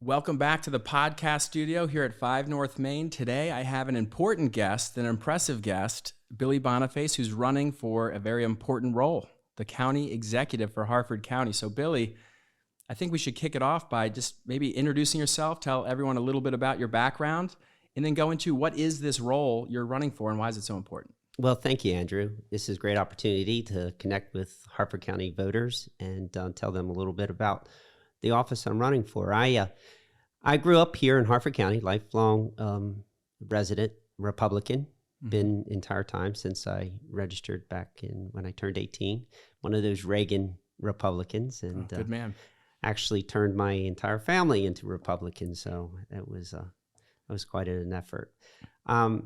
Welcome back to the podcast studio here at 5 North Main. Today I have an important guest, an impressive guest, Billy Boniface, who's running for a very important role, the county executive for Harford County. So Billy, I think we should kick it off by just maybe introducing yourself, tell everyone a little bit about your background, and then go into what is this role you're running for and why is it so important? Well, thank you, Andrew. This is a great opportunity to connect with Harford County voters and tell them a little bit about the office I'm running for. I grew up here in Harford County, lifelong resident, Republican, been entire time since I registered back when I turned 18, one of those Reagan Republicans, and good man. Actually turned my entire family into Republicans, so it was quite an effort. My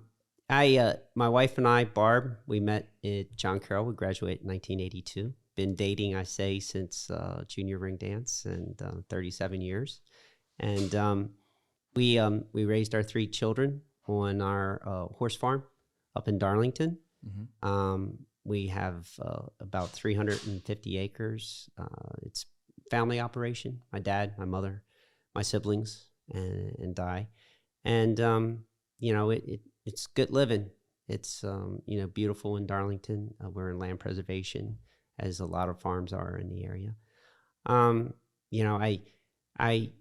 wife and I, Barb, we met at John Carroll. We graduated in 1982. Been dating, I say, since junior ring dance, and 37 years. And we raised our 3 children on our horse farm up in Darlington. We have about 350 acres. It's family operation. My dad, my mother, my siblings, and I. And it's good living. It's beautiful in Darlington. We're in land preservation, as a lot of farms are in the area. I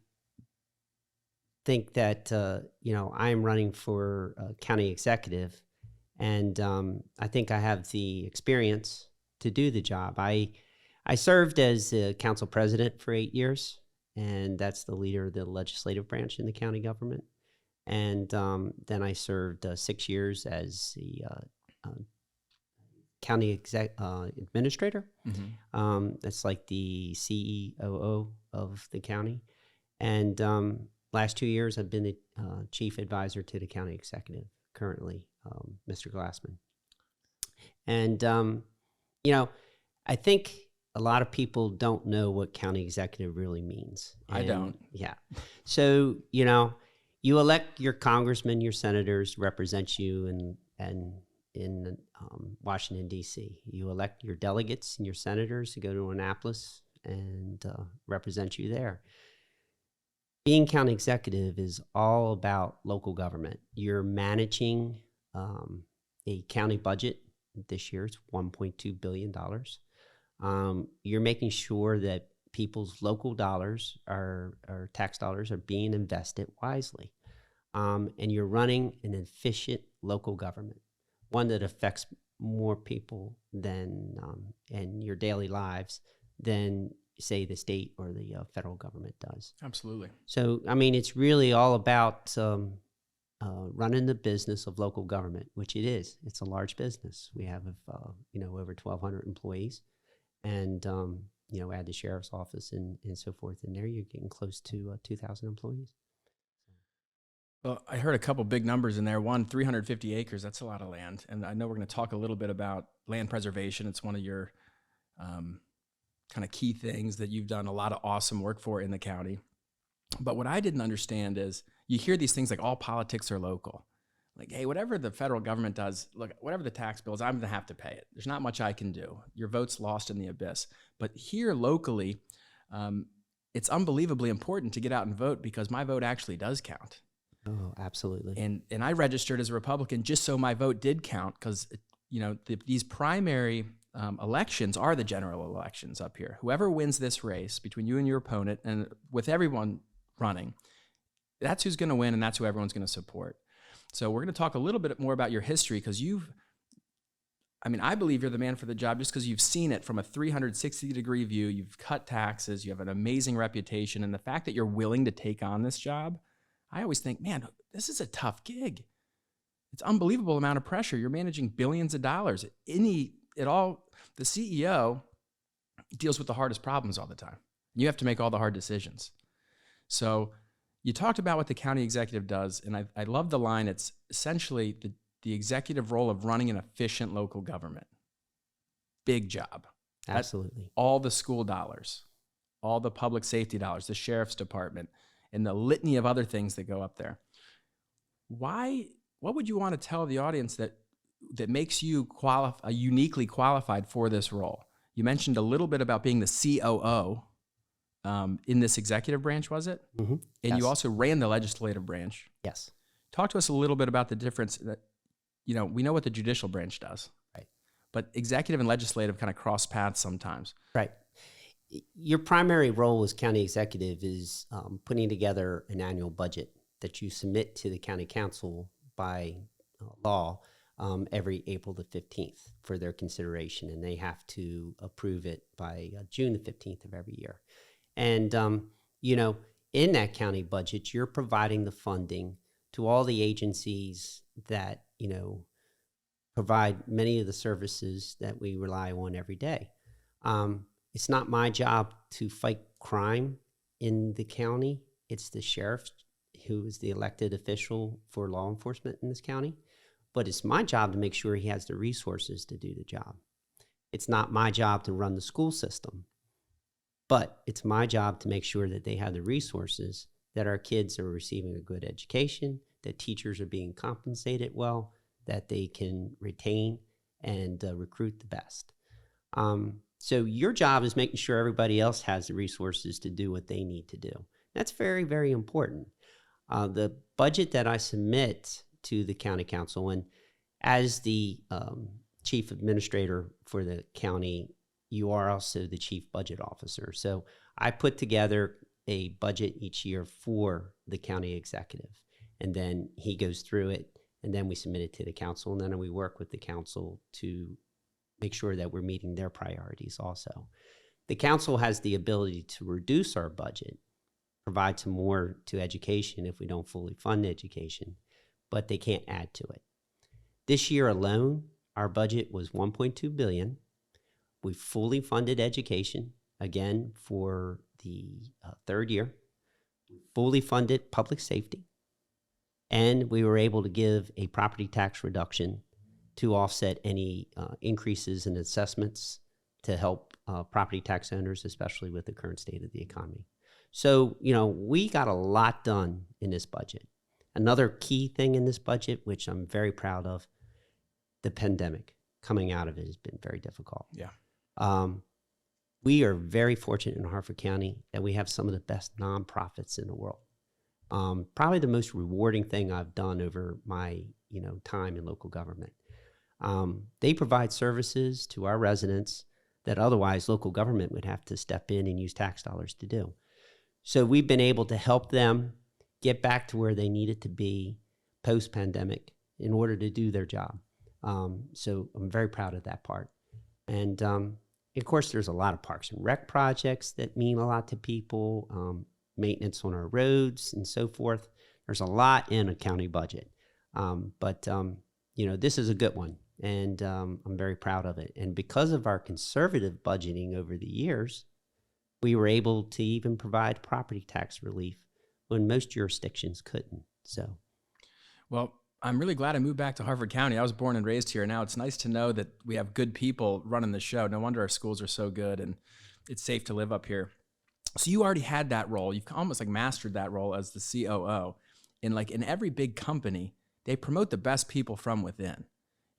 think that I'm running for county executive, and I think I have the experience to do the job. I served as the council president for 8 years, and that's the leader of the legislative branch in the county government. And then I served 6 years as the county administrator. That's like the CEO of the county. And last 2 years, I've been the chief advisor to the county executive, currently, Mr. Glassman. And, I think a lot of people don't know what county executive really means. I don't. Yeah. So, you elect your congressmen, your senators, represent you in Washington, D.C. You elect your delegates and your senators to go to Annapolis and represent you there. Being county executive is all about local government. You're managing a county budget. This year it's $1.2 billion. You're making sure that people's local dollars, our tax dollars, are being invested wisely. And you're running an efficient local government, one that affects more people than in your daily lives than, say, the state or the federal government does. Absolutely. So, it's really all about running the business of local government, which it is. It's a large business. We have, over 1,200 employees, and add the sheriff's office and so forth in there, you're getting close to 2,000 employees. Well, I heard a couple big numbers in there. One, 350 acres, that's a lot of land. And I know we're going to talk a little bit about land preservation. It's one of your kind of key things that you've done a lot of awesome work for in the county. But what I didn't understand is you hear these things like all politics are local. Like, hey, whatever the federal government does, look, whatever the tax bill is, I'm going to have to pay it. There's not much I can do. Your vote's lost in the abyss. But here locally, it's unbelievably important to get out and vote because my vote actually does count. Oh, absolutely. And I registered as a Republican just so my vote did count because, these primary elections are the general elections up here. Whoever wins this race between you and your opponent and with everyone running, that's who's going to win and that's who everyone's going to support. So we're going to talk a little bit more about your history because I believe you're the man for the job just because you've seen it from a 360-degree view. You've cut taxes. You have an amazing reputation. And the fact that you're willing to take on this job, I always think, man, this is a tough gig. It's unbelievable amount of pressure. You're managing billions of dollars. The CEO deals with the hardest problems all the time. You have to make all the hard decisions. So you talked about what the county executive does, and I love the line. It's essentially the executive role of running an efficient local government. Big job. Absolutely. All the school dollars, all the public safety dollars, the sheriff's department, and the litany of other things that go up there. What would you want to tell the audience that makes you uniquely qualified for this role? You mentioned a little bit about being the COO in this executive branch, was it? Mm-hmm. And you also ran the legislative branch. Yes. Talk to us a little bit about the difference that, we know what the judicial branch does. Right. But executive and legislative kind of cross paths sometimes. Right. Your primary role as county executive is putting together an annual budget that you submit to the county council by law every April the 15th for their consideration, and they have to approve it by June the 15th of every year. And, in that county budget, you're providing the funding to all the agencies that, provide many of the services that we rely on every day. It's not my job to fight crime in the county. It's the sheriff who is the elected official for law enforcement in this county. But it's my job to make sure he has the resources to do the job. It's not my job to run the school system, but it's my job to make sure that they have the resources, that our kids are receiving a good education, that teachers are being compensated well, that they can retain and recruit the best. So your job is making sure everybody else has the resources to do what they need to do. That's very, very important. The budget that I submit to the county council, and as the chief administrator for the county, you are also the chief budget officer. So I put together a budget each year for the county executive, and then he goes through it, and then we submit it to the council, and then we work with the council to make sure that we're meeting their priorities also. The council has the ability to reduce our budget, provide some more to education if we don't fully fund education, but they can't add to it. This year alone, our budget was $1.2 billion. We fully funded education, again, for the third year. We fully funded public safety. And we were able to give a property tax reduction to offset any increases in assessments to help property tax owners, especially with the current state of the economy. So, we got a lot done in this budget. Another key thing in this budget, which I'm very proud of, the pandemic coming out of it has been very difficult. Yeah. We are very fortunate in Harford County that we have some of the best nonprofits in the world. Probably the most rewarding thing I've done over my time in local government. They provide services to our residents that otherwise local government would have to step in and use tax dollars to do. So we've been able to help them get back to where they needed to be post-pandemic in order to do their job. So I'm very proud of that part. And of course, there's a lot of parks and rec projects that mean a lot to people, maintenance on our roads and so forth. There's a lot in a county budget. But this is a good one, and I'm very proud of it. And because of our conservative budgeting over the years, we were able to even provide property tax relief when most jurisdictions couldn't. So, well, I'm really glad I moved back to Harford County. I was born and raised here. Now it's nice to know that we have good people running the show. No wonder our schools are so good, and it's safe to live up here. So you already had that role. You've almost mastered that role as the COO. And in every big company, they promote the best people from within.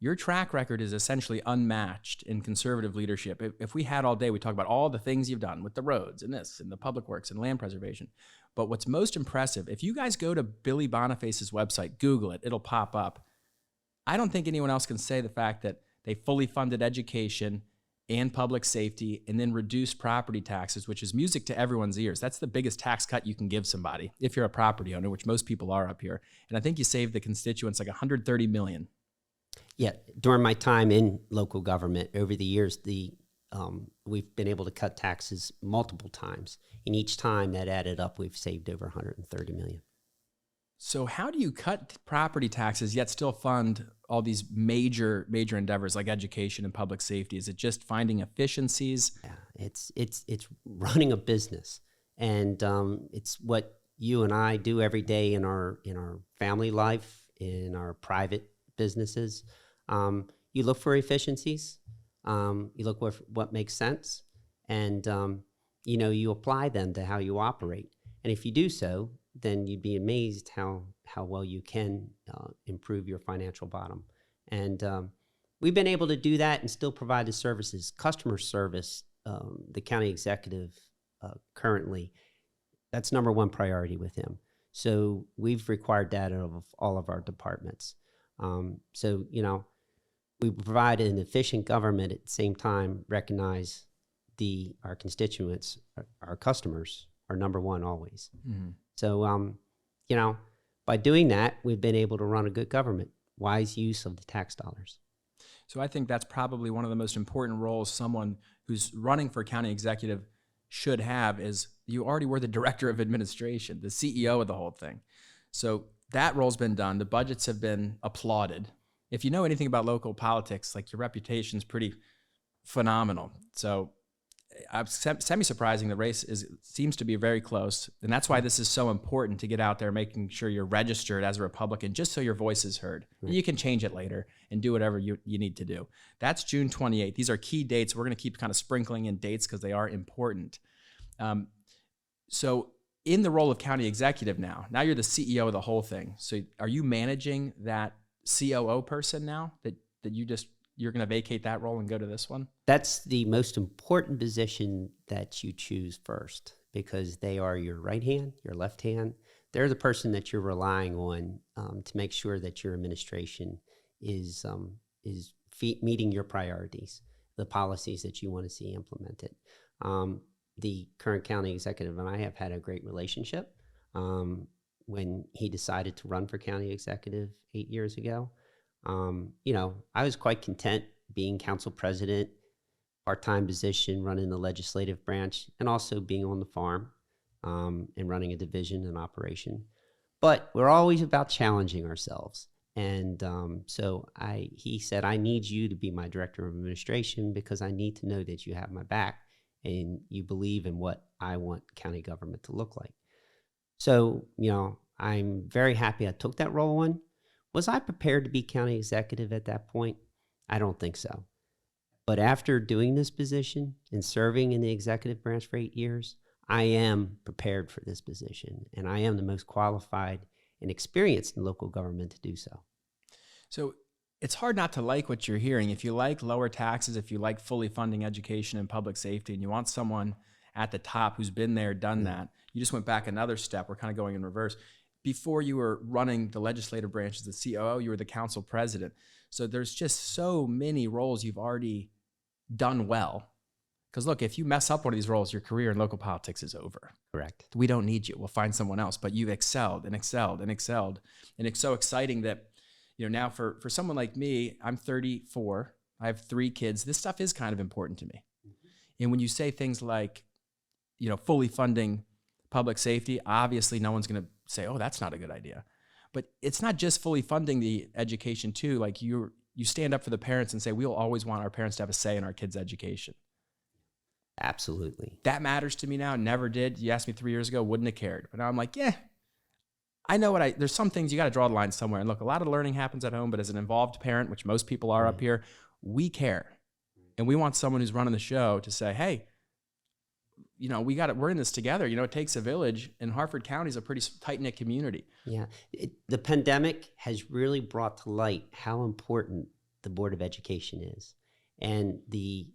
Your track record is essentially unmatched in conservative leadership. If we had all day, we talk about all the things you've done with the roads and this and the public works and land preservation. But what's most impressive, if you guys go to Billy Boniface's website, Google it, it'll pop up. I don't think anyone else can say the fact that they fully funded education and public safety and then reduced property taxes, which is music to everyone's ears. That's the biggest tax cut you can give somebody if you're a property owner, which most people are up here. And I think you saved the constituents $130 million. Yeah, during my time in local government over the years, we've been able to cut taxes multiple times. And each time that added up, we've saved over $130 million. So how do you cut property taxes yet still fund all these major endeavors like education and public safety? Is it just finding efficiencies? Yeah, it's running a business, and it's what you and I do every day in our family life, in our private businesses. You look for efficiencies. You look for what makes sense, and you apply them to how you operate. And if you do so, then you'd be amazed how well you can improve your financial bottom. And we've been able to do that and still provide the services. Customer service, the county executive currently, that's number one priority with him. So we've required that of all of our departments. So, we provide an efficient government at the same time, recognize our constituents, our customers are number one always. Mm-hmm. So, by doing that, we've been able to run a good government, wise use of the tax dollars. So I think that's probably one of the most important roles someone who's running for county executive should have is you already were the director of administration, the CEO of the whole thing. So that role's been done. The budgets have been applauded. If you know anything about local politics, like your reputation's pretty phenomenal. So I'm semi-surprising the race seems to be very close. And that's why this is so important to get out there, making sure you're registered as a Republican, just so your voice is heard. Right. You can change it later and do whatever you need to do. That's June 28th. These are key dates. We're going to keep kind of sprinkling in dates because they are important. So in the role of county executive now you're the CEO of the whole thing. So are you managing that COO person now that you're going to vacate that role and go to this one? That's the most important position that you choose first because they are your right hand, your left hand. They're the person that you're relying on to make sure that your administration is meeting your priorities, the policies that you want to see implemented. The current county executive and I have had a great relationship. When he decided to run for county executive 8 years ago, I was quite content being council president, part-time position, running the legislative branch, and also being on the farm and running a division and operation. But we're always about challenging ourselves. And so he said, I need you to be my director of administration because I need to know that you have my back and you believe in what I want county government to look like. So, I'm very happy I took that role on. Was I prepared to be county executive at that point? I don't think so. But after doing this position and serving in the executive branch for 8 years, I am prepared for this position, and I am the most qualified and experienced in local government to do so. So it's hard not to like what you're hearing. If you like lower taxes, if you like fully funding education and public safety, and you want someone at the top who's been there, done that, you just went back another step. We're kind of going in reverse. Before you were running the legislative branch as the COO, you were the council president. So there's just so many roles you've already done well. Because look, if you mess up one of these roles, your career in local politics is over. Correct. We don't need you. We'll find someone else. But you've excelled and excelled and excelled. And it's so exciting that, now for someone like me, I'm 34. I have 3 kids. This stuff is kind of important to me. Mm-hmm. And when you say things like, fully funding public safety, obviously no one's going to say, oh, that's not a good idea. But it's not just fully funding the education too. Like you stand up for the parents and say, we'll always want our parents to have a say in our kids' education. Absolutely. That matters to me now. Never did. You asked me 3 years ago, wouldn't have cared. But now I'm like, yeah, I know there's some things you got to draw the line somewhere. And look, a lot of learning happens at home, but as an involved parent, which most people are up here, we care. And we want someone who's running the show to say, hey, we're in this together. It takes a village, and Harford County is a pretty tight-knit community. Yeah. The pandemic has really brought to light how important the Board of Education is and the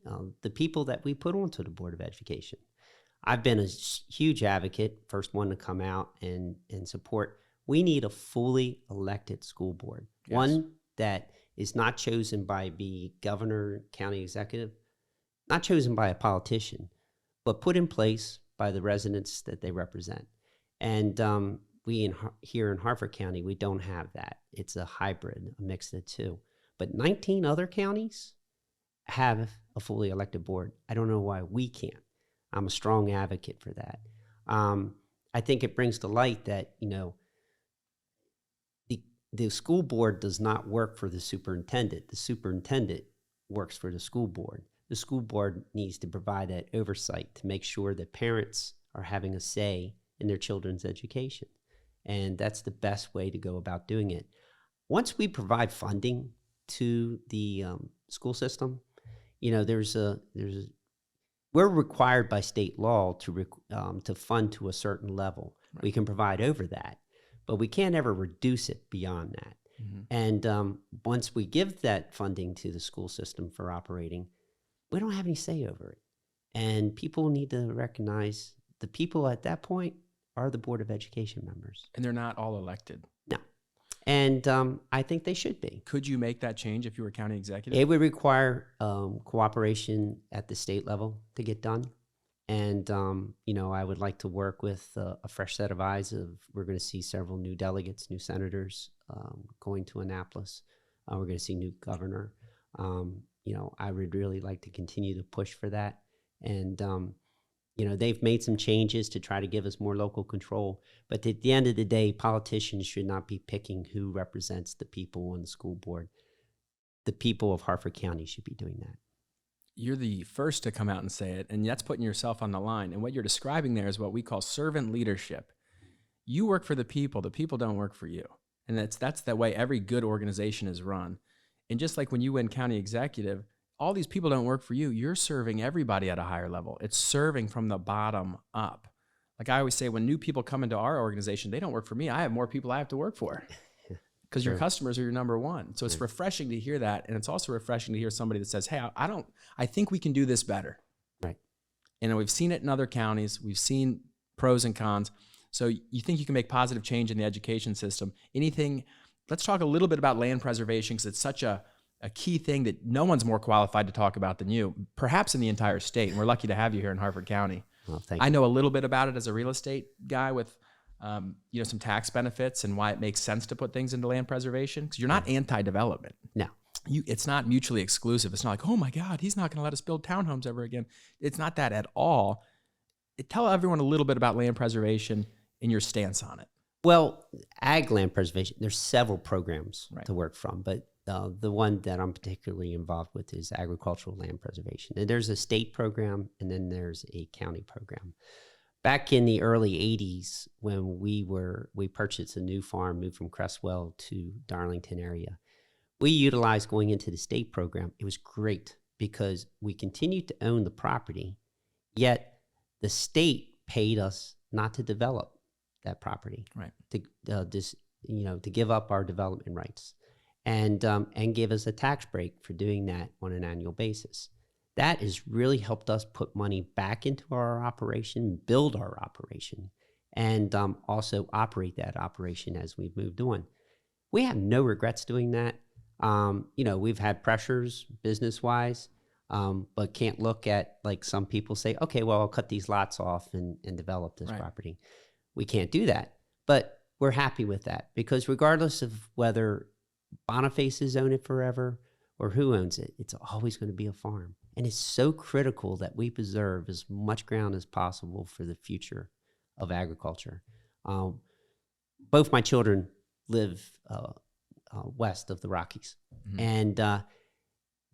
people that we put onto the Board of Education. I've been a huge advocate, first one to come out and support. We need a fully elected school board, yes. One that is not chosen by the governor, county executive, not chosen by a politician, but put in place by the residents that they represent. And here in Harford County, we don't have that. It's a hybrid, a mix of the two. But 19 other counties have a fully elected board. I don't know why we can't. I'm a strong advocate for that. I think it brings to light that, the school board does not work for the superintendent. The superintendent works for the school board. The school board needs to provide that oversight to make sure that parents are having a say in their children's education. And that's the best way to go about doing it. Once we provide funding to the school system, we're required by state law to fund to a certain level. Right. We can provide over that, but we can't ever reduce it beyond that. Mm-hmm. And once we give that funding to the school system for operating, we don't have any say over it. And people need to recognize the people at that point are the Board of Education members. And they're not all elected. No. And I think they should be. Could you make that change if you were county executive? It would require cooperation at the state level to get done. And, I would like to work with a fresh set of eyes. We're going to see several new delegates, new senators going to Annapolis. We're going to see new governor. I would really like to continue to push for that. And, they've made some changes to try to give us more local control. But at the end of the day, politicians should not be picking who represents the people on the school board. The people of Harford County should be doing that. You're the first to come out and say it, and that's putting yourself on the line. And what you're describing there is what we call servant leadership. You work for the people don't work for you. And that's the way every good organization is run. And just like when you win county executive, all these people don't work for you. You're serving everybody at a higher level. It's serving from the bottom up. Like I always say, when new people come into our organization, they don't work for me. I have more people I have to work for. Because your customers are your number one. So it's refreshing to hear that. And it's also refreshing to hear somebody that says, hey, I think we can do this better. Right. And we've seen it in other counties. We've seen pros and cons. So you think you can make positive change in the education system. Let's talk a little bit about land preservation, because it's such a key thing that no one's more qualified to talk about than you, perhaps in the entire state. And we're lucky to have you here in Harford County. Well, thank you. I know a little bit about it as a real estate guy with some tax benefits and why it makes sense to put things into land preservation, because you're not anti-development. No. It's not mutually exclusive. It's not like, oh my God, he's not going to let us build townhomes ever again. It's not that at all. Tell everyone a little bit about land preservation and your stance on it. Well, ag land preservation, there's several programs Right. to work from, but the one that I'm particularly involved with is agricultural land preservation. And there's a state program, and then there's a county program. Back in the early 80s, when we purchased a new farm, moved from Cresswell to Darlington area, we utilized going into the state program. It was great because we continued to own the property, yet the state paid us not to develop that property, Right. to give up our development rights, and give us a tax break for doing that on an annual basis. That has really helped us put money back into our operation, build our operation, and also operate that operation as we've moved on. We have no regrets doing that. We've had pressures business-wise, but can't look at, like some people say, okay, well, I'll cut these lots off and develop this Right. property. We can't do that, but we're happy with that, because regardless of whether Bonifaces own it forever or who owns it, it's always going to be a farm. And it's so critical that we preserve as much ground as possible for the future of agriculture. Both my children live west of the Rockies, Mm-hmm. and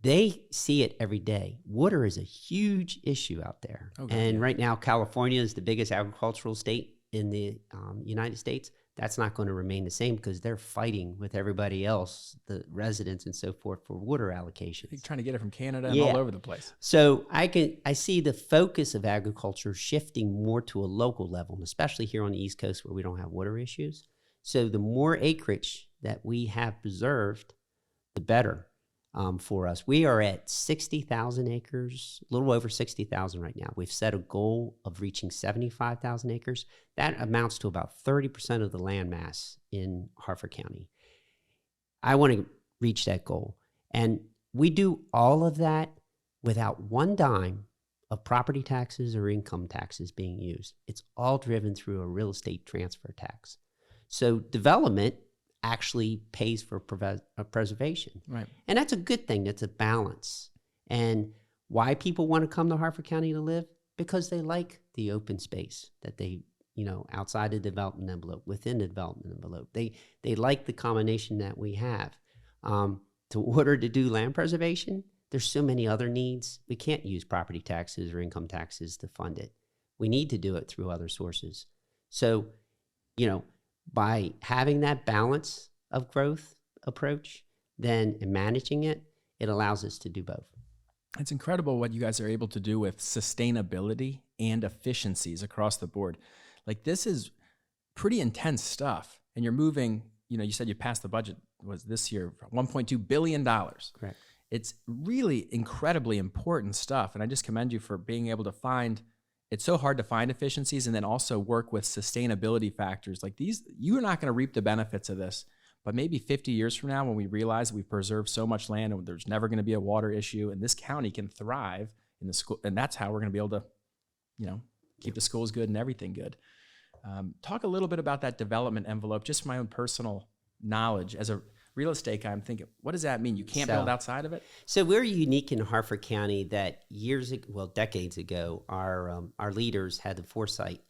they see it every day. Water is a huge issue out there. Oh, God, and yeah. right now, California is the biggest agricultural state in the United States. That's not going to remain the same, because they're fighting with everybody else, the residents and so forth, for water allocations. They're trying to get it from Canada and Yeah. all over the place. So I see the focus of agriculture shifting more to a local level, and especially here on the East Coast where we don't have water issues. So the more acreage that we have preserved, the better for us. We are at 60,000 acres, a little over 60,000 right now. We've set a goal of reaching 75,000 acres. That amounts to about 30% of the land mass in Harford County. I want to reach that goal. And we do all of that without one dime of property taxes or income taxes being used. It's all driven through a real estate transfer tax. So development actually pays for preservation. Right. And that's a good thing. That's a balance. And why people want to come to Harford County to live? Because they like the open space that they, outside the development envelope, within the development envelope. They like the combination that we have. In order to do land preservation, there's so many other needs. We can't use property taxes or income taxes to fund it. We need to do it through other sources. So, by having that balance of growth approach, then in managing it, it allows us to do both. It's incredible what you guys are able to do with sustainability and efficiencies across the board. Like, this is pretty intense stuff. And you're moving, you said you passed the budget, was this year, $1.2 billion. Correct. It's really incredibly important stuff. And I just commend you for being able to find, it's so hard to find efficiencies and then also work with sustainability factors like these. You are not going to reap the benefits of this, but maybe 50 years from now, when we realize we've preserved so much land and there's never going to be a water issue and this county can thrive in the school, and that's how we're going to be able to, keep the schools good and everything good. Talk a little bit about that development envelope, just my own personal knowledge. As a real estate guy, I'm thinking, what does that mean? You can't build outside of it? So we're unique in Harford County that decades ago, our leaders had the foresight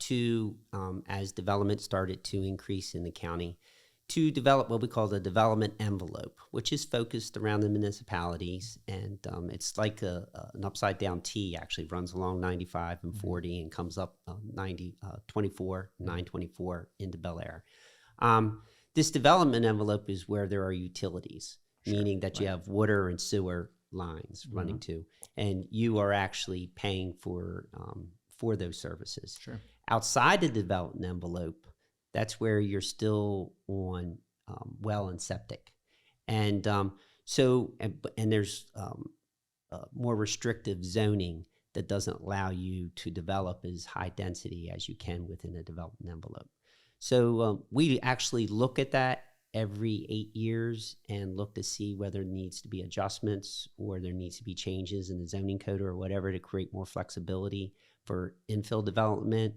to, as development started to increase in the county, to develop what we call the development envelope, which is focused around the municipalities. And it's like an upside down T, actually runs along 95 and 40 and comes up 924 into Bel Air. This development envelope is where there are utilities, meaning that you have water and sewer lines running to, and you are actually paying for those services. Sure. Outside the development envelope, that's where you're still on well and septic. And there's more restrictive zoning that doesn't allow you to develop as high density as you can within a development envelope. So we actually look at that every 8 years and look to see whether there needs to be adjustments or there needs to be changes in the zoning code or whatever to create more flexibility for infill development.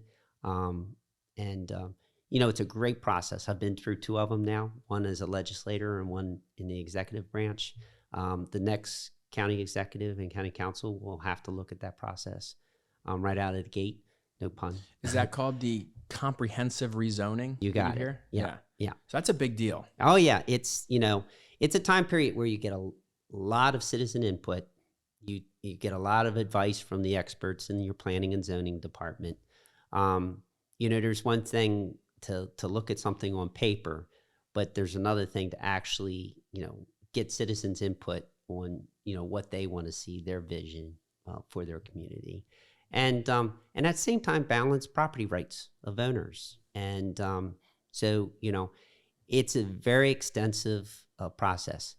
It's a great process. I've been through 2 of them now, one as a legislator and one in the executive branch. The next county executive and county council will have to look at that process right out of the gate. No pun. Is that called the comprehensive rezoning? You got it. Yeah. So that's a big deal. Oh yeah. It's a time period where you get a lot of citizen input. You get a lot of advice from the experts in your planning and zoning department. There's one thing to look at something on paper, but there's another thing to actually, get citizens input on, what they want to see, their vision for their community. And at the same time, balance property rights of owners. And it's a very extensive process.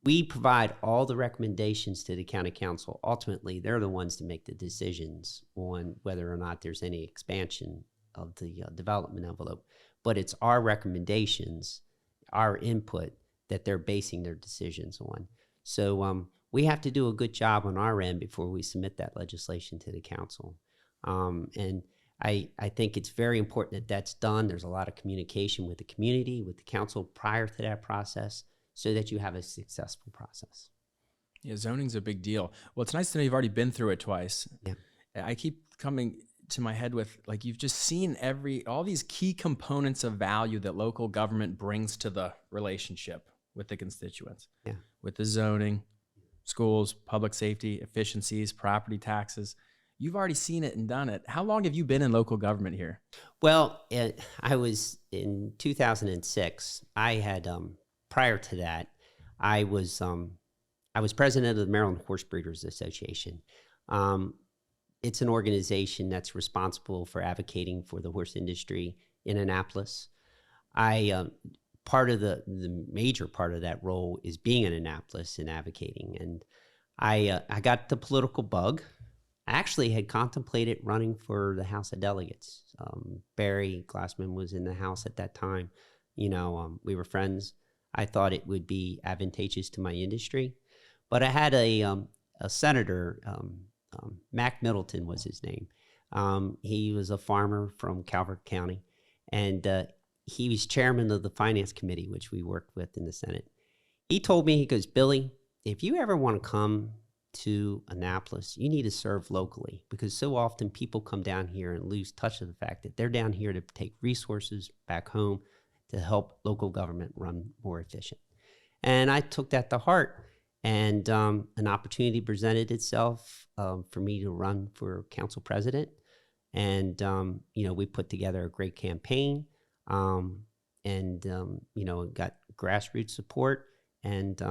We provide all the recommendations to the county council. Ultimately, they're the ones to make the decisions on whether or not there's any expansion of the development envelope. But it's our recommendations, our input, that they're basing their decisions on. So we have to do a good job on our end before we submit that legislation to the council. And I think it's very important that that's done. There's a lot of communication with the community, with the council prior to that process, so that you have a successful process. Yeah, zoning's a big deal. Well, it's nice to know you've already been through it twice. Yeah. I keep coming to my head with, you've just seen all these key components of value that local government brings to the relationship with the constituents. Yeah. With the zoning, schools, public safety, efficiencies, property taxes. You've already seen it and done it. How long have you been in local government here? Well, I was in 2006. I had prior to that, I was president of the Maryland Horse Breeders Association. It's an organization that's responsible for advocating for the horse industry in Annapolis. Part of the major part of that role is being in Annapolis and advocating. And I got the political bug. I actually had contemplated running for the House of Delegates. Barry Glassman was in the House at that time. We were friends. I thought it would be advantageous to my industry. But I had a senator, Mac Middleton was his name. He was a farmer from Harford County, and he was chairman of the Finance Committee, which we worked with in the Senate. He told me, he goes, Billy, if you ever want to come to Annapolis, you need to serve locally, because so often people come down here and lose touch of the fact that they're down here to take resources back home to help local government run more efficient. And I took that to heart, and an opportunity presented itself for me to run for council president. And, we put together a great campaign, and got grassroots support, and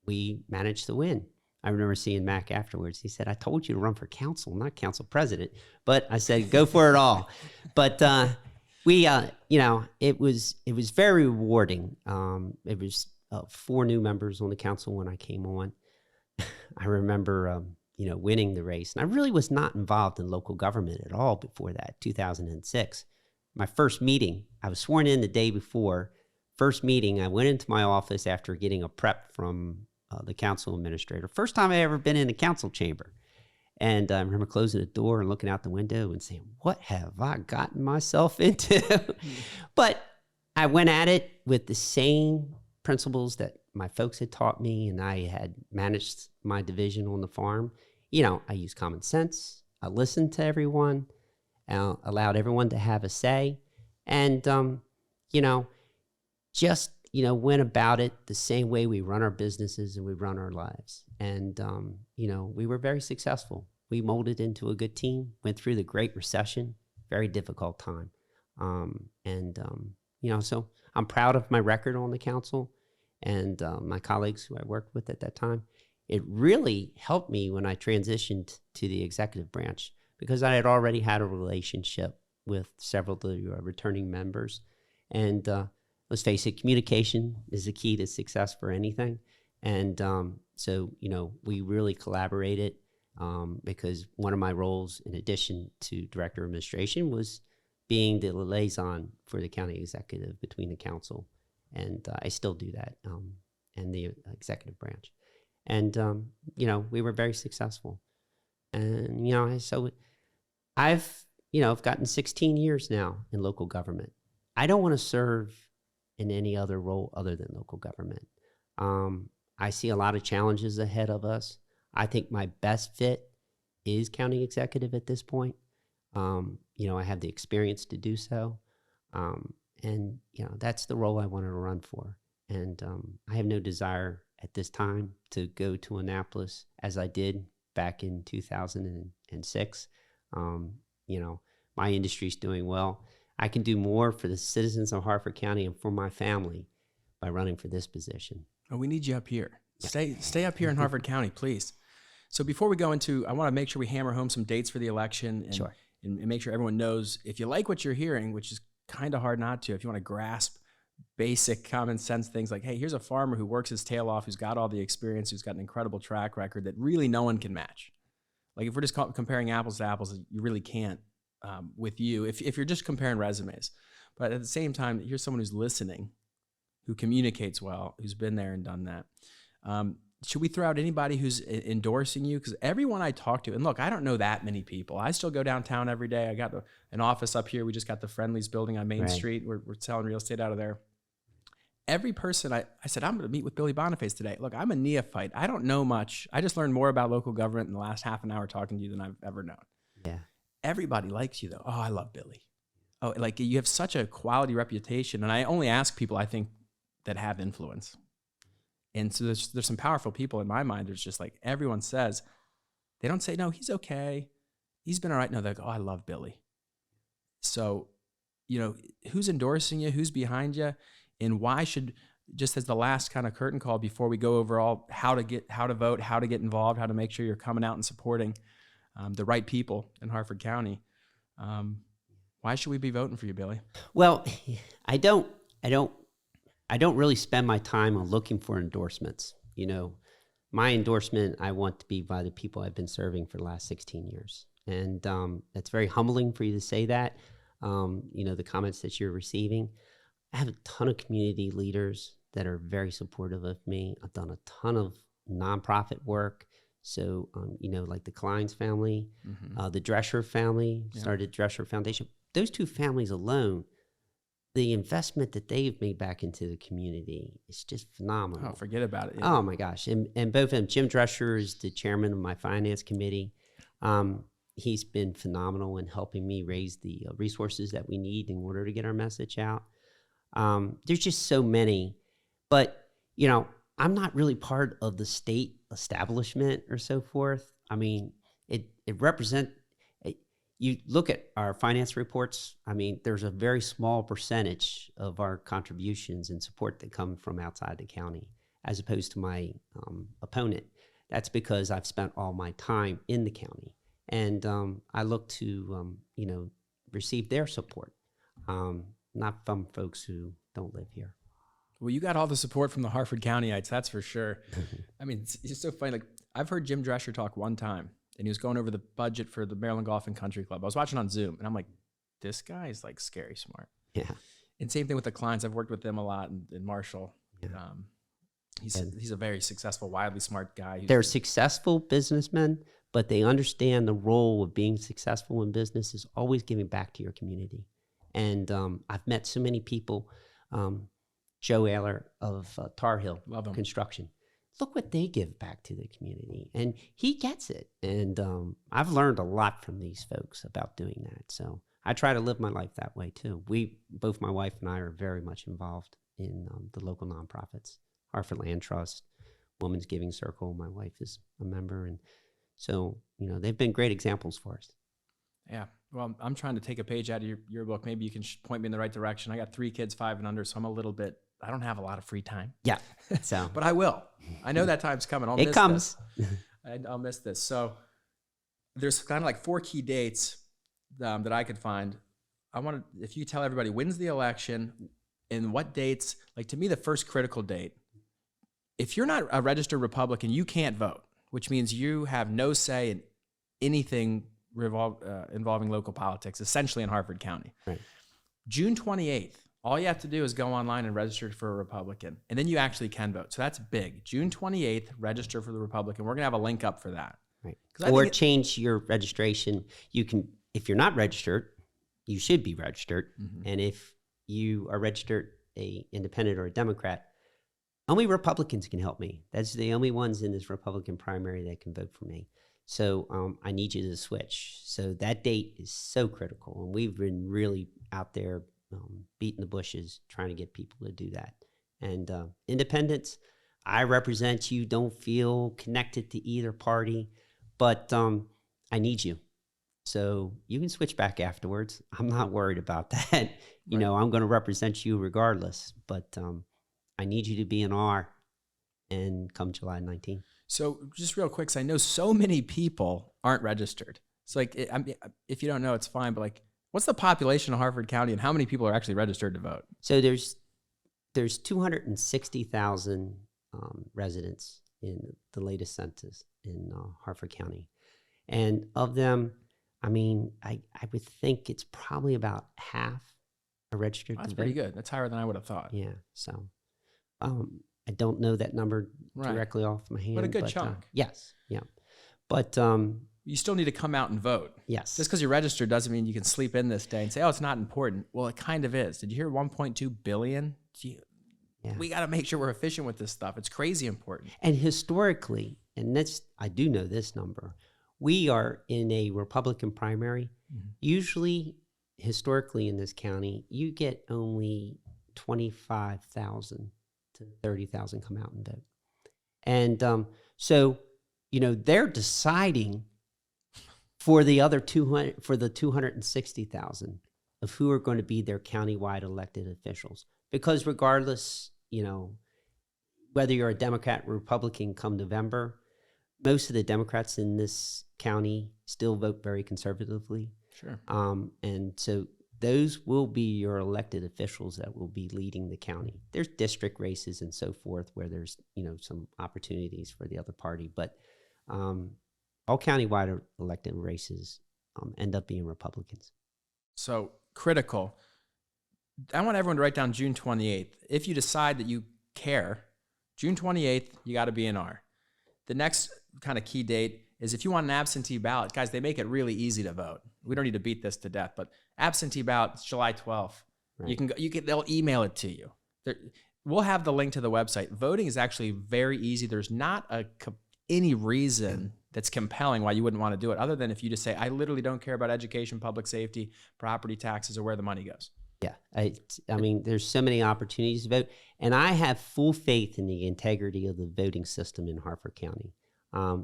we managed to win. I remember seeing Mac afterwards. He said, I told you to run for council, not council president. But I said, go for it all. But it was very rewarding. It was 4 new members on the council when I came on. I remember, winning the race. And I really was not involved in local government at all before that, 2006. My first meeting, I was sworn in the day before. First meeting, I went into my office after getting a prep from the council administrator. First time I ever been in a council chamber. And I remember closing the door and looking out the window and saying, what have I gotten myself into? But I went at it with the same principles that my folks had taught me, and I had managed my division on the farm. I used common sense. I listened to everyone, allowed everyone to have a say, and, just, went about it the same way we run our businesses and we run our lives. And, we were very successful. We molded into a good team, went through the Great Recession, very difficult time. So I'm proud of my record on the council and my colleagues who I worked with at that time. It really helped me when I transitioned to the executive branch because I had already had a relationship with several of the returning members. And let's face it, communication is the key to success for anything. And so, we really collaborated because one of my roles, in addition to director of administration, was being the liaison for the county executive between the council. And I still do that and the executive branch. And, we were very successful. And, so I've gotten 16 years now in local government. I don't want to serve in any other role other than local government. I see a lot of challenges ahead of us. I think my best fit is county executive at this point. I have the experience to do so. And that's the role I wanted to run for. And I have no desire at this time to go to Annapolis as I did back in 2006. My industry's doing well. I can do more for the citizens of Harford County and for my family by running for this position. Oh, we need you up here. Yeah. Stay up here in Harford County, please. So before we go into, I want to make sure we hammer home some dates for the election and, sure. and make sure everyone knows if you like what you're hearing, which is kind of hard not to, if you want to grasp basic common sense things like, hey, here's a farmer who works his tail off, who's got all the experience, who's got an incredible track record that really no one can match. Like if we're just comparing apples to apples, you really can't with you if you're just comparing resumes. But at the same time, here's someone who's listening, who communicates well, who's been there and done that. Should we throw out anybody who's endorsing you? Because everyone I talk to, and look, I don't know that many people. I still go downtown every day. I got an office up here. We just got the Friendlies building on Main Street. We're selling real estate out of there. Every person I said, I'm going to meet with Billy Boniface today. Look, I'm a neophyte. I don't know much. I just learned more about local government in the last half an hour talking to you than I've ever known. Yeah. Everybody likes you though. Oh, I love Billy. Oh, like you have such a quality reputation. And I only ask people I think that have influence. And so there's some powerful people in my mind. There's just like everyone says, they don't say, no, he's okay. He's been all right. No, they're like, oh, I love Billy. So, who's endorsing you? Who's behind you? And why should, just as the last kind of curtain call before we go over all how to vote, how to get involved, how to make sure you're coming out and supporting the right people in Harford County. Why should we be voting for you, Billy? Well, I don't really spend my time on looking for endorsements. My endorsement, I want to be by the people I've been serving for the last 16 years. And that's very humbling for you to say that, the comments that you're receiving. I have a ton of community leaders that are very supportive of me. I've done a ton of nonprofit work. So, like the Kleins family, the Drescher family, started Drescher Foundation. Those two families alone, the investment that they've made back into the community is just phenomenal. Oh, forget about it. Yeah. Oh my gosh. And both of them, Jim Drescher is the chairman of my finance committee. He's been phenomenal in helping me raise the resources that we need in order to get our message out. There's just so many, but I'm not really part of the state establishment or so forth. I mean, it represents, you look at our finance reports, I mean, there's a very small percentage of our contributions and support that come from outside the county, as opposed to my opponent. That's because I've spent all my time in the county. And I look to, receive their support, not from folks who don't live here. Well, you got all the support from the Harford Countyites, that's for sure. I mean, it's so funny. Like, I've heard Jim Drescher talk one time, and he was going over the budget for the Maryland Golf and Country Club. I was watching on Zoom, and I'm like, this guy is like scary smart. Yeah. And same thing with the clients. I've worked with them a lot in Marshall. Yeah. He's a very successful, wildly smart guy. They're successful businessmen, but they understand the role of being successful in business is always giving back to your community. And I've met so many people, Joe Ayler of Tar Heel Love him. Construction. Look what they give back to the community. And he gets it. And I've learned a lot from these folks about doing that. So I try to live my life that way too. Both my wife and I are very much involved in the local nonprofits. Harford Land Trust, Women's Giving Circle. My wife is a member. And so, they've been great examples for us. Yeah. Well, I'm trying to take a page out of your book. Maybe you can point me in the right direction. I got 3 kids, 5 and under, so I don't have a lot of free time. Yeah. So, but I will. I know that time's coming. It comes. I'll miss this. So there's kind of like 4 key dates that I could find. If you tell everybody when's the election and what dates, like to me, the first critical date, if you're not a registered Republican, you can't vote, which means you have no say in anything involving local politics, essentially in Harford County. Right. June 28th, all you have to do is go online and register for a Republican, and then you actually can vote. So that's big. June 28th, register for the Republican. We're going to have a link up for that. Right. Or change your registration. You can, if you're not registered, you should be registered. Mm-hmm. And if you are registered a independent or a Democrat, only Republicans can help me. That's the only ones in this Republican primary that can vote for me. So I need you to switch. So that date is so critical. And we've been really out there beating the bushes trying to get people to do that. And independents, I represent you. Don't feel connected to either party, but I need you. So you can switch back afterwards. I'm not worried about that. Right. I'm going to represent you regardless, but I need you to be an R and come July 19th. So just real quick, 'cause I know so many people aren't registered. It's like, if you don't know, it's fine. But like, what's the population of Harford County and how many people are actually registered to vote? So there's 260,000 residents in the latest census in Harford County. And of them, I would think it's probably about half are registered to vote. That's pretty good. That's higher than I would have thought. Yeah. So I don't know that number directly off my hand. But a good chunk. Yes. Yeah. But you still need to come out and vote. Yes. Just because you're registered doesn't mean you can sleep in this day and say, oh, it's not important. Well, it kind of is. Did you hear 1.2 billion? Yeah. We got to make sure we're efficient with this stuff. It's crazy important. And historically, and I do know this number, we are in a Republican primary. Mm-hmm. Usually, historically in this county, you get only 25,000 to 30,000 come out and vote. And so, they're deciding for the other 260,000 of who are going to be their countywide elected officials. Because regardless, whether you're a Democrat or Republican come November, most of the Democrats in this county still vote very conservatively. Sure. And so those will be your elected officials that will be leading the county. There's district races and so forth where there's, some opportunities for the other party. But all countywide elected races end up being Republicans. So critical. I want everyone to write down June 28th. If you decide that you care, June 28th, you got to be an R. The next kind of key date is if you want an absentee ballot. Guys, they make it really easy to vote. We don't need to beat this to death, but absentee ballot, it's July 12th. Right. They'll email it to you. We'll have the link to the website. Voting is actually very easy. There's not any reason that's compelling why you wouldn't want to do it, other than if you just say, I literally don't care about education, public safety, property taxes, or where the money goes. Yeah. There's so many opportunities to vote. And I have full faith in the integrity of the voting system in Harford County.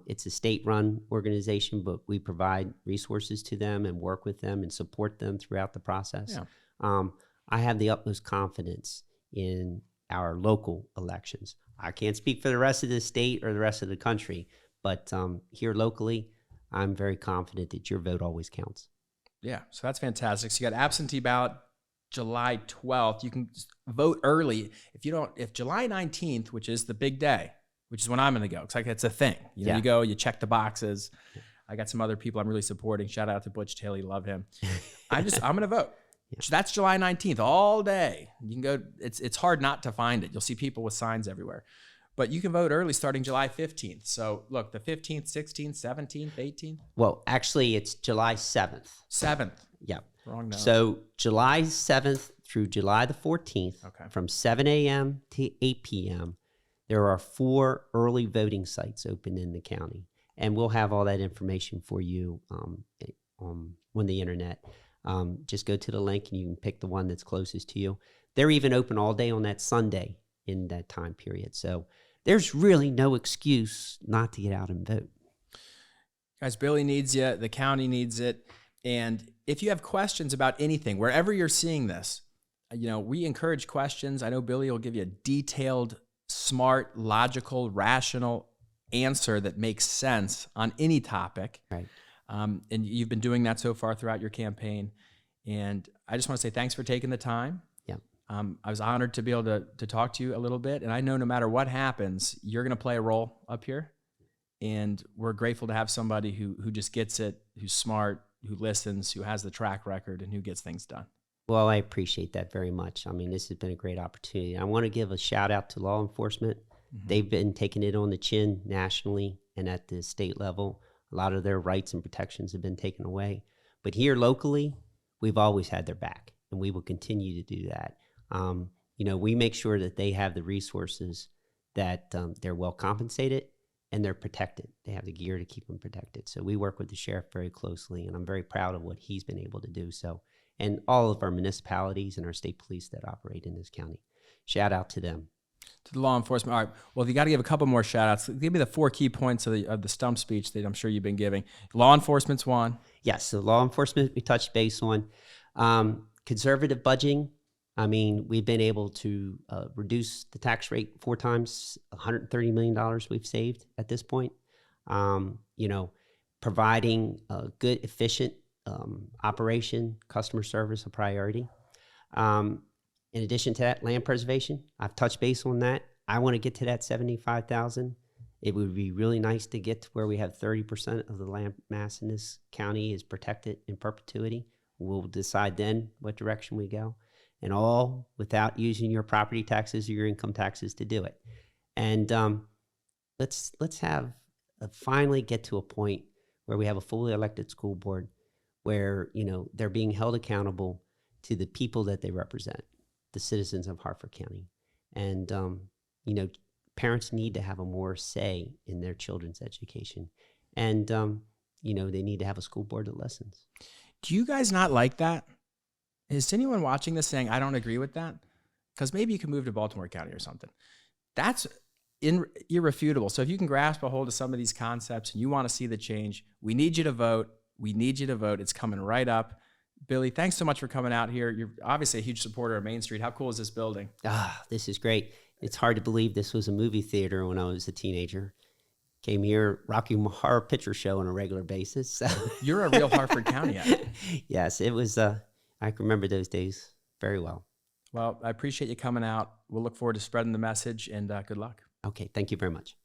It's a state-run organization, but we provide resources to them and work with them and support them throughout the process. Yeah. I have the utmost confidence in our local elections. I can't speak for the rest of the state or the rest of the country, but here locally, I'm very confident that your vote always counts. Yeah, so that's fantastic. So you got absentee ballot, July 12th. You can vote early. If July 19th, which is the big day, which is when I'm going to go, because it's a thing. You go, you check the boxes. I got some other people I'm really supporting. Shout out to Butch Taylor, love him. I'm going to vote. So that's July 19th, all day. You can go. It's hard not to find it. You'll see people with signs everywhere. But you can vote early starting July 15th. So look, the 15th, 16th, 17th, 18th. Well, actually, it's July 7th. 7th. Yeah. Wrong note. So July 7th through July the 14th, from 7 a.m. to 8 p.m., there are 4 early voting sites open in the county. And we'll have all that information for you on the internet. Just go to the link and you can pick the one that's closest to you. They're even open all day on that Sunday in that time period. So there's really no excuse not to get out and vote. Guys, Billy needs you. The county needs it. And if you have questions about anything, wherever you're seeing this, we encourage questions. I know Billy will give you a detailed, smart, logical, rational answer that makes sense on any topic. Right. And you've been doing that so far throughout your campaign. And I just want to say thanks for taking the time. Yeah. I was honored to be able to talk to you a little bit. And I know no matter what happens, you're going to play a role up here. And we're grateful to have somebody who just gets it, who's smart, who listens, who has the track record, and who gets things done. Well, I appreciate that very much. I mean, this has been a great opportunity. I want to give a shout out to law enforcement. Mm-hmm. They've been taking it on the chin nationally and at the state level. A lot of their rights and protections have been taken away. But here locally, we've always had their back, and we will continue to do that. We make sure that they have the resources, that they're well compensated, and they're protected. They have the gear to keep them protected. So we work with the sheriff very closely, and I'm very proud of what he's been able to do. So, and all of our municipalities and our state police that operate in this county. Shout out to them. To the law enforcement. All right. Well, if you got to give a couple more shout outs, give me the 4 key points of the stump speech that I'm sure you've been giving. Law enforcement's one. Yes. So law enforcement, we touched base on. Conservative budgeting. I mean, we've been able to reduce the tax rate 4 times, $130 million we've saved at this point. Providing a good, efficient operation, customer service, a priority. In addition to that, land preservation, I've touched base on that. I want to get to that 75,000. It would be really nice to get to where we have 30% of the land mass in this county is protected in perpetuity. We'll decide then what direction we go, and all without using your property taxes or your income taxes to do it. And let's finally get to a point where we have a fully elected school board where they're being held accountable to the people that they represent, the citizens of Harford County. And, parents need to have a more say in their children's education. And, they need to have a school board that listens. Do you guys not like that? Is anyone watching this saying, I don't agree with that? Because maybe you can move to Baltimore County or something. That's irrefutable. So if you can grasp a hold of some of these concepts and you want to see the change, we need you to vote. We need you to vote. It's coming right up. Billy, thanks so much for coming out here. You're obviously a huge supporter of Main Street. How cool is this building? This is great. It's hard to believe this was a movie theater when I was a teenager. Came here, Rocky Horror Picture Show on a regular basis. So. You're a real Harford County actor. Yes, it was. I can remember those days very well. Well, I appreciate you coming out. We'll look forward to spreading the message, and good luck. Okay, thank you very much.